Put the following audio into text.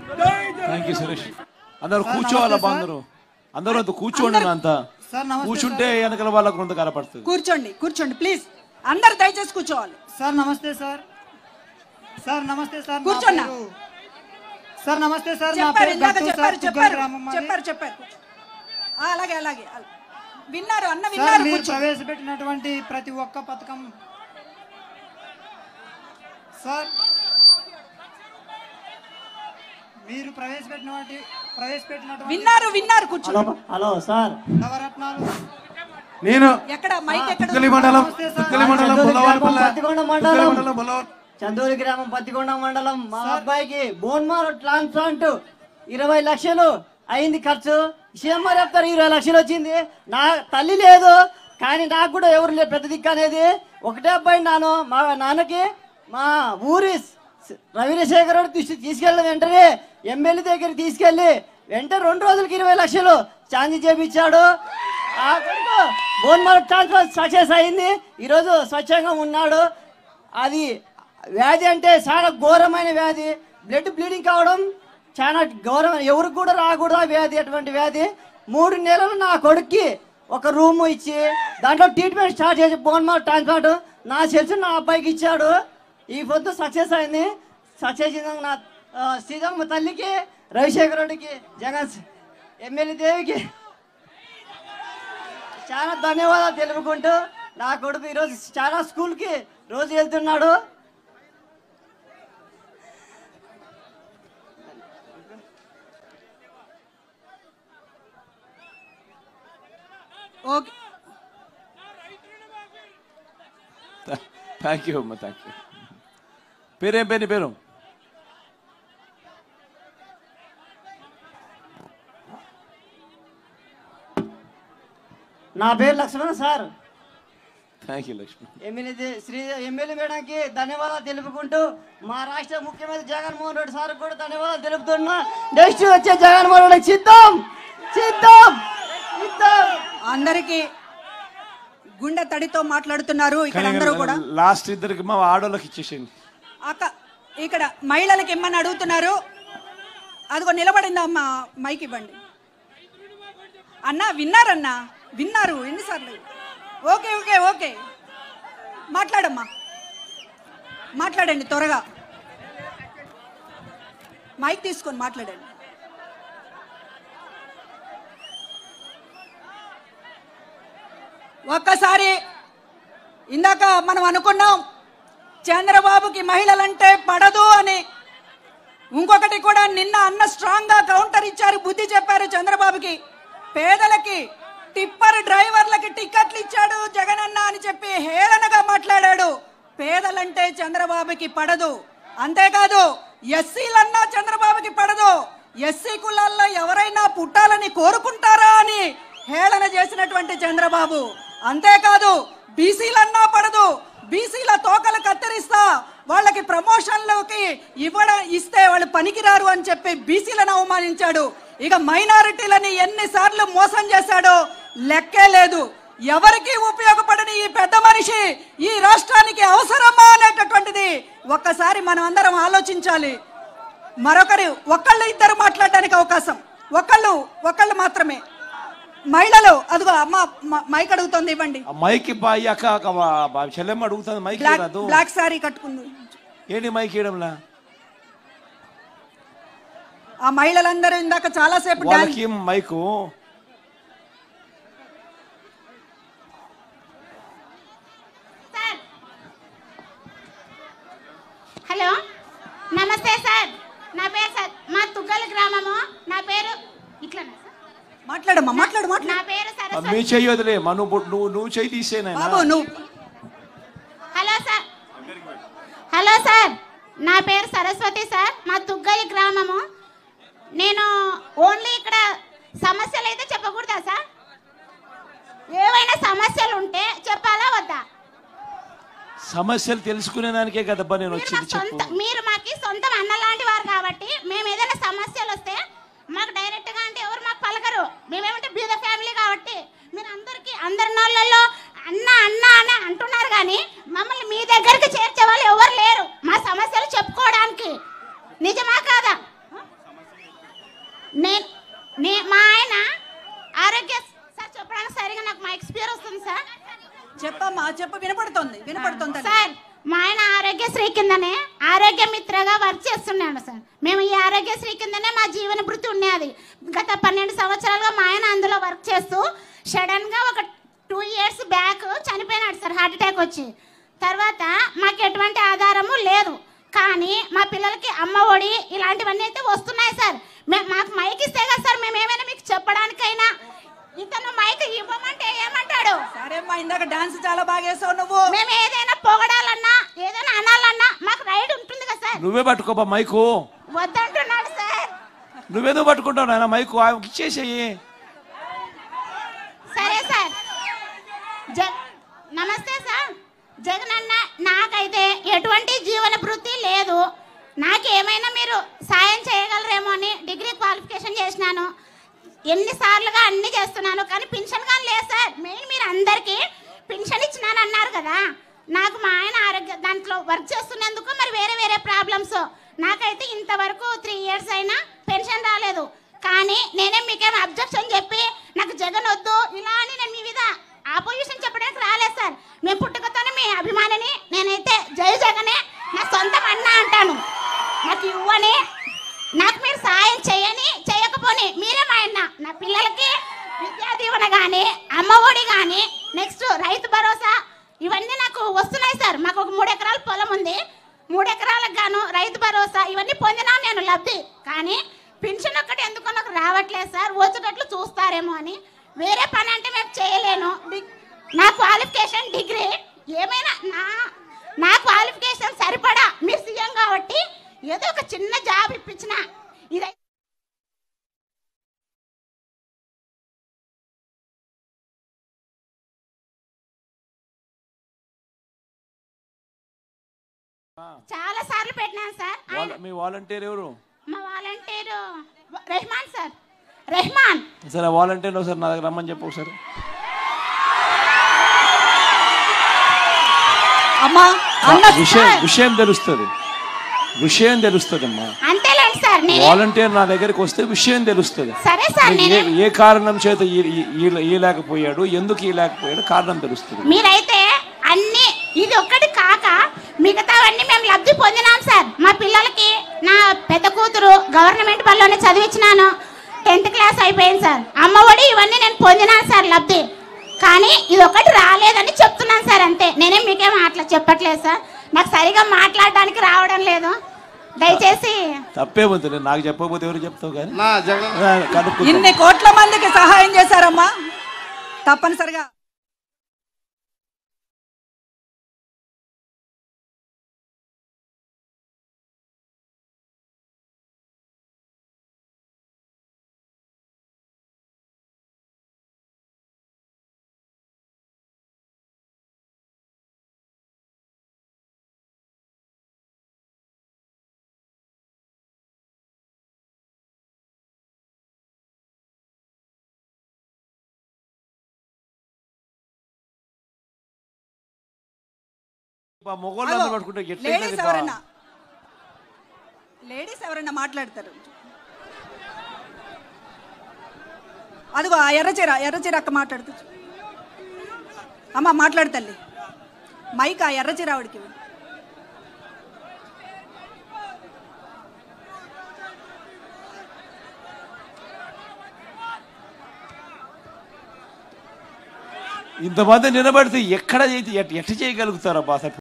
Thank you Suresh. అందరూ కూర్చోవాలబ్బా, అందరూ కూర్చోండి. అంతా కూర్చుంటే వెనకాల వాళ్ళకు కొంత కనపడుతుంది. కూర్చోండి ప్లీజ్, అందరు దయచేసి కూర్చోవాలి. సార్ నమస్తే సార్. సార్ నమస్తే సార్. కూర్చోన్నా సార్. నమస్తే సార్. చెప్పారు. అలాగే విన్నారు అన్న, విన్నారు. ప్రవేశపెట్టినటువంటి ప్రతి ఒక్క పథకం సార్, మీరు ప్రవేశపెట్టినటువంటి విన్నారు. కూర్చోండి. Hello sir. నవరత్నాలు. నేను ఎక్కడ మైక్ ఎక్కడ? చందూరు గ్రామం పత్తికొండ మండలం. మా అబ్బాయికి బోన్ మారో ట్రాన్స్ప్లాంట్ 20 లక్షలు అయింది ఖర్చు. సీఎంఆర్ చెప్తారు 20 లక్షలు వచ్చింది. నా తల్లి లేదు, కానీ నాకు కూడా ఎవరు లేదు పెద్ద దిక్కు అనేది. ఒకటే అబ్బాయి నాను. మా నాన్నకి మా ఊరి రవిశేఖర్ తీసుకెళ్ళిన వెంటనే ఎమ్మెల్యే దగ్గర తీసుకెళ్ళి వెంటనే 2 రోజులకి 20 లక్షలు ఛార్జీ చేపించాడు. ఆ కొడుకు బోన్ మారో ట్రాన్స్ప్లాంట్ సక్సెస్ అయింది. ఈరోజు స్వచ్ఛంగా ఉన్నాడు. అది వ్యాధి అంటే చాలా ఘోరమైన వ్యాధి. బ్లడ్ బ్లీడింగ్ కావడం చాలా ఘోరమైన, ఎవరికి కూడా రాకూడదు ఆ వ్యాధి. అటువంటి వ్యాధి 3 నెలలు నా కొడుక్కి ఒక రూమ్ ఇచ్చి దాంట్లో ట్రీట్మెంట్ స్టార్ట్ చేసి బోన్ మారో ట్రాన్స్ప్లాంట్ నా సెల్స్ నా అబ్బాయికి ఇచ్చాడు. ఈ పొద్దు సక్సెస్ అయింది. సక్సెస్ నా శ్రీరామ తల్లికి, రవిశేఖర్ రెడ్డికి, జగన్ ఎమ్మెల్యే దేవికి చాలా ధన్యవాదాలు తెలుపుకుంటూ, నా కొడుకు ఈరోజు చాలా స్కూల్కి రోజు వెళ్తున్నాడు. ఓకే, థ్యాంక్ యూ అమ్మా, థ్యాంక్ యూ. పేరేం పేరు? నా పేరు Lakshmana sir. Thank you Lakshman. MLA మేడంకి ధన్యవాదాలు తెలుపుకుంటూ, మా రాష్ట్ర ముఖ్యమంత్రి జగన్మోహన్ రెడ్డి సార్ కూడా ధన్యవాదాలు తెలుపుతున్నా. నెక్స్ట్ వచ్చే జగన్మోహన్ రెడ్డి సిద్ధం. అందరికి గుండె తడితో మాట్లాడుతున్నారు ఇక్కడ అందరూ కూడా. లాస్ట్ ఇద్దరికి మా ఆడోళ్ళకి ఇచ్చేసేయండి. అక్క ఇక్కడ మహిళలకు ఇమ్మని అడుగుతున్నారు. అదిగో నిలబడింది అమ్మ, మైక్ ఇవ్వండి. అన్నా విన్నారు ఎన్నిసార్లు? ఓకే మాట్లాడమ్మా, మాట్లాడండి త్వరగా. మైక్ తీసుకొని మాట్లాడండి. ఒక్కసారి ఇందాక మనం అనుకున్నాం చంద్రబాబుకి మహిళలంటే పడదు అని. ఇంకొకటి కూడా నిన్న అన్న స్ట్రాంగ్ గా కౌంటర్ ఇచ్చారు, బుద్ధి చెప్పారు చంద్రబాబుకి. పేదలకి, టిప్పర్ డ్రైవర్లకి టిక్కెట్లు ఇచ్చాడు జగనన్న అని చెప్పి హేళనగా మాట్లాడాడు. పేదలంటే చంద్రబాబుకి పడదు. అంతేకాదు ఎస్సీలన్నా చంద్రబాబుకి పడదు. ఎస్సీ కులాల్లో ఎవరైనా పుట్టాలని కోరుకుంటారా అని హేళన చేసినటువంటి చంద్రబాబు. అంతేకాదు బీసీలన్నా పడదు, బీసీల తోకలు కత్తిరిస్తా, వాళ్ళకి ప్రమోషన్లోకి ఇస్తే వాళ్ళు పనికిరారు అని చెప్పి బీసీలను అవమానించాడు. ఇక మైనారిటీలని ఎన్నిసార్లు మోసం చేశాడో లెక్కే లేదు. ఎవరికి ఉపయోగపడని ఈ పెద్ద మనిషి ఈ రాష్ట్రానికి అవసరమా అనేటటువంటిది ఒక్కసారి మనం అందరం ఆలోచించాలి. ఒకళ్ళు ఇద్దరు మాట్లాడడానికి అవకాశం, ఒకళ్ళు మాత్రమే. మహిళలు అదిగో అమ్మ మైక్ అడుగుతుంది, ఇవ్వండి. మైక్ చెల్లెమ్మ అడుగుతుంది మైక్. బ్లాక్ సారీ కట్టుకుంది ఏంటి మైక్ ఇవ్వడంలా? ఆ మహిళలందరూ ఇందాక చాలా సేపు మైకు. హలో నమస్తే సార్. నా పేరు సార్, మా తుగ్గల గ్రామము. నా పేరు ఇట్లా మాట్లాడమ్మా, మాట్లాడు. నా పేరు సరస్వతి. మీ చెయ్యి వదిలే, నువ్వు చెయ్యి తీసేనా? హలో సార్, నా పేరు సరస్వతి సార్, మా తుగ్గలి గ్రామము. నేను ఓన్లీ ఇక్కడ సమస్యలు అయితే చెప్పకూడదా సార్? ఏవైనా సమస్యలు ఉంటే చెప్పాలా వద్దా? సమస్యలు తెలుసుకునే దానికే కదబ్బా నేను వచ్చింది. మీరు మాకు సొంతం అన్నలాంటి వారు కాబట్టి మేము ఏదైనా సమస్యలు వస్తే మాకు డైరెక్ట్ గా అంటే ఎవరు మాకు పలకరు. మేమేమంటే బీద ఫ్యామిలీ కాబట్టి మీరు అందరి నోళ్ళల్లో అన్న అని అంటున్నారు, కానీ మమ్మల్ని మీ దగ్గరికి చేర్చే వాళ్ళు ఎవరు లేరు మా సమస్యలు చెప్పుకోవడానికి. నిజమా కాదా? మా ఆయన ఆరోగ్య సార్ చెప్పడానికి సరిగా నాకు మా ఎక్స్పీరియన్స్ వస్తుంది సార్. చెప్పమ్మా, చెప్పు, వినపడుతుంది సార్. మా ఆయన ఆరోగ్యశ్రీ కిందనే ఆరోగ్య మిత్రగా వర్క్ చేస్తున్నాడు సార్. మేము ఈ ఆరోగ్యశ్రీ కిందనే మా జీవన భృతి ఉండేది. గత 12 సంవత్సరాలుగా మా ఆయన అందులో వర్క్ చేస్తూ సడన్ గా ఒక 2 years బ్యాక్ చనిపోయినాడు సార్, హార్ట్ అటాక్ వచ్చి. తర్వాత మాకు ఎటువంటి ఆధారము లేదు, కానీ మా పిల్లలకి అమ్మ ఒడి ఇలాంటివన్నీ అయితే వస్తున్నాయి సార్. మాకు మైక్ ఇస్తే కదా సార్ మేము ఏమైనా మీకు చెప్పడానికైనా. ఇతను మైక్ ఇవ్వమంటే ఏమంటాడు? సరేమ్మా, ఇందాక డాన్స్ చాలా బాగా చేసావు నువ్వు. మేము ఏదైనా పొగడాలన్నా ఏదైనా అనాలన్నా మాకు రైట్ ఉంటుంది కదా సార్. నువ్వే పట్టుకోబా మైకు. వద్దంటున్నాడు సార్. నువ్వేదో పట్టుకుంటావు నాయన మైకు, ఇచ్చేసేయి. సరే సార్. నమస్తే సార్. జగన్ అన్న, నాకైతే ఎటువంటి జీవన భృతి లేదు. నాకేమైనా మీరు సాయం చేయగలరేమో అని డిగ్రీ క్వాలిఫికేషన్ చేసినాను, ఎన్నిసార్లుగా అన్ని చేస్తున్నాను, కానీ పెన్షన్ కానీ లేదు సార్. మెయిన్ మీరు అందరికీ పెన్షన్ ఇచ్చినాను అన్నారు కదా. నాకు మా ఆయన ఆరోగ్య దాంట్లో వర్క్ చేస్తున్నందుకు మరి వేరే వేరే ప్రాబ్లమ్స్. నాకైతే ఇంతవరకు 3 years అయినా పెన్షన్ రాలేదు. కానీ నేనే మీకేం అబ్జెక్షన్ చెప్పి నాకు జగన్ వద్దు ఇలా అని నేను మీ మీద ఆపోజిషన్ చెప్పడానికి రాలేదు సార్. మేము పుట్టుకతోనే మీ అభిమానిని. నేనైతే జై జగనే నా సొంతం అన్న అంటాను. నాకు ఇవ్వని, నాకు మీరు సాయం చేయని చేయకపోని మీరే మా అన్న. నా పిల్లలకి విద్యా దీవెన కానీ, అమ్మ ఒడి కానీ, నెక్స్ట్ రైతు భరోసా ఇవన్నీ నాకు వస్తున్నాయి సార్. మాకు ఒక 3 ఎకరాల పొలం ఉంది. 3 ఎకరాలకు గాను రైతు భరోసా ఇవన్నీ పొందినా నేను లబ్ధి. కానీ పెన్షన్ ఒక్కటి ఎందుకో నాకు రావట్లేదు సార్. వచ్చేటట్లు చూస్తారేమో అని. వేరే పని అంటే మేము చేయలేను. నా క్వాలిఫికేషన్ డిగ్రీ. ఏమైనా నా క్వాలిఫికేషన్ సరిపడా మీరు సీఎం కాబట్టి ఏదో ఒక చిన్న జాబ్ ఇప్పించిన ఇదై చాలా సార్లు పెట్టినాను సార్. మీ వాలంటీర్ ఎవరు? మా వాలంటీరు రెహమాన్ సార్. రెహమాన్. సరే, వాలంటీర్ ఒకసారి నా దగ్గర రమ్మని చెప్పు ఒకసారి. అమ్మా, విషయం తెలుస్తుంది, విషయం తెలుస్తుంది అమ్మా. అంతేలేండి సార్. వాలంటీర్ నా దగ్గరికి వస్తే విషయం తెలుస్తుంది. సరే సార్. ఏ కారణం చేత లేకపోయాడు, ఎందుకు లేకపోయాడు, కారణం తెలుస్తుంది. మీరైతే అన్ని ఇది ఒక్కటి కాక మిగతావన్నీ మేము లబ్ధి పొందినాం సార్. మా పిల్లలకి నా పెద్ద కూతురు గవర్నమెంట్ బడిలోనే చదివించినాను. 10th class అయిపోయింది సార్. అమ్మ ఒడి ఇవన్నీ నేను పొందినాను సార్ లబ్ధి. కానీ ఇది ఒకటి రాలేదని చెప్తున్నాను సార్, అంతే. నేనేం మీకేం అట్లా చెప్పట్లేదు సార్. నాకు సరిగా మాట్లాడడానికి రావడం లేదు. దయచేసి. తప్పే ఉంది, నాకు చెప్పకపోతే ఎవరు చెప్తావు? కానీ ఇన్ని కోట్ల మందికి సహాయం చేశారమ్మా, తప్పనిసరిగా. లేడీస్ ఎవరైనా మాట్లాడతారు. అదిగో ఆ ఎర్రచీర అక్క మాట్లాడుతూ. అమ్మ మాట్లాడతల్లి, మైక్ ఆ ఎర్రచీర ఆవిడికి. ఇంతమంది నిలబడితే ఎక్కడ ఎట్ట చేయగలుగుతారా బాస?